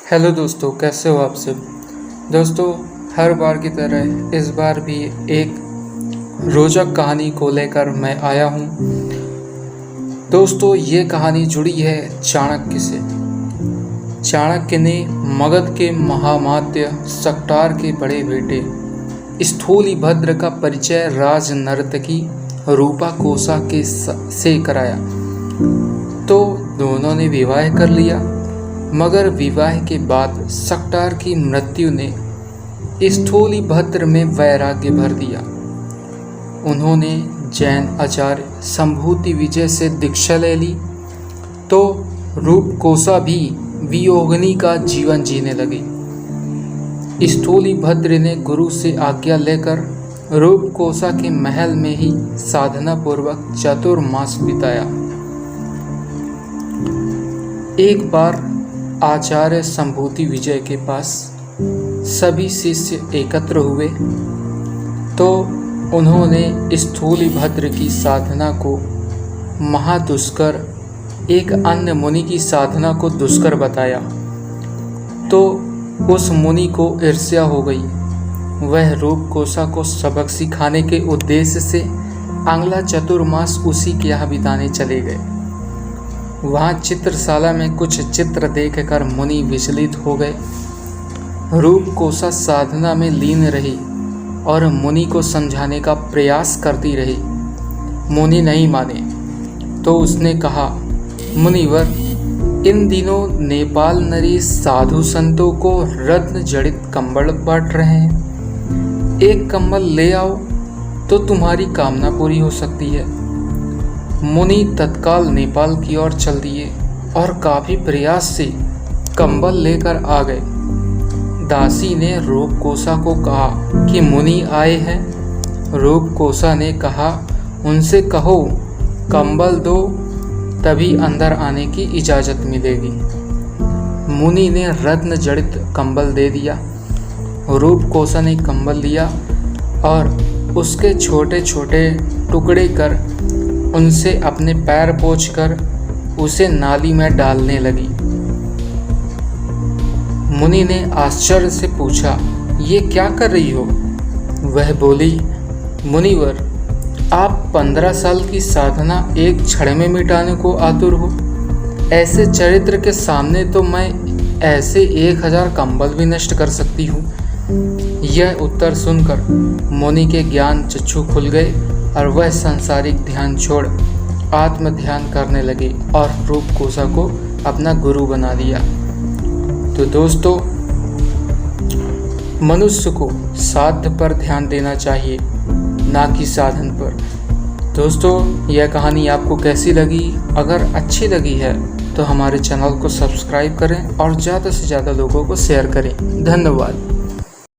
Hello दोस्तों, कैसे हो आप सब। दोस्तों, हर बार की तरह इस बार भी एक रोचक कहानी को लेकर मैं आया हूँ। दोस्तों, ये कहानी जुड़ी है चाणक्य से। चाणक्य ने मगध के महामात्य सक्टार के बड़े बेटे स्थूलिभद्र का परिचय राज नर्तकी रूपा कोसा से कराया, तो दोनों ने विवाह कर लिया। मगर विवाह के बाद सक्टार की मृत्यु ने स्थूलिभद्र में वैराग्य भर दिया। उन्होंने जैन आचार्य संभूति विजय से दीक्षा ले ली, तो रूपकोसा भी वियोगिनी का जीवन जीने लगी। स्थूलिभद्र ने गुरु से आज्ञा लेकर रूपकोसा के महल में ही साधना पूर्वक चतुर्मास बिताया। एक बार आचार्य संभूति विजय के पास सभी शिष्य एकत्र हुए, तो उन्होंने स्थूलिभद्र की साधना को महादुष्कर, एक अन्य मुनि की साधना को दुष्कर बताया। तो उस मुनि को ईर्ष्या हो गई। वह रूपकोसा को सबक सिखाने के उद्देश्य से अगला चतुर्मास उसी के यहाँ बिताने चले गए। वहाँ चित्रशाला में कुछ चित्र देखकर मुनि विचलित हो गए। रूपकोसा साधना में लीन रही और मुनि को समझाने का प्रयास करती रही। मुनि नहीं माने, तो उसने कहा, मुनिवर, इन दिनों नेपाल नरी साधु संतों को रत्न जड़ित कंबल बांट रहे हैं। एक कंबल ले आओ तो तुम्हारी कामना पूरी हो सकती है। मुनि तत्काल नेपाल की ओर चल दिए और काफी प्रयास से कंबल लेकर आ गए। दासी ने रूपकोसा को कहा कि मुनि आए हैं। रूपकोसा ने कहा, उनसे कहो कंबल दो, तभी अंदर आने की इजाजत मिलेगी। मुनि ने रत्न जड़ित कंबल दे दिया। रूपकोसा ने कंबल लिया और उसके छोटे छोटे टुकड़े कर उनसे अपने पैर पोंछकर उसे नाली में डालने लगी। मुनि ने आश्चर्य से पूछा, ये क्या कर रही हो? वह बोली, मुनिवर, आप 15 साल की साधना एक क्षण में मिटाने को आतुर हो। ऐसे चरित्र के सामने तो मैं ऐसे 1000 कंबल भी नष्ट कर सकती हूँ। यह उत्तर सुनकर मुनि के ज्ञान चक्षु खुल गए और वह सांसारिक ध्यान छोड़ आत्म ध्यान करने लगे और रूपकोसा को अपना गुरु बना लिया। तो दोस्तों, मनुष्य को साध्य पर ध्यान देना चाहिए, ना कि साधन पर। दोस्तों, यह कहानी आपको कैसी लगी? अगर अच्छी लगी है तो हमारे चैनल को सब्सक्राइब करें और ज़्यादा से ज़्यादा लोगों को शेयर करें। धन्यवाद।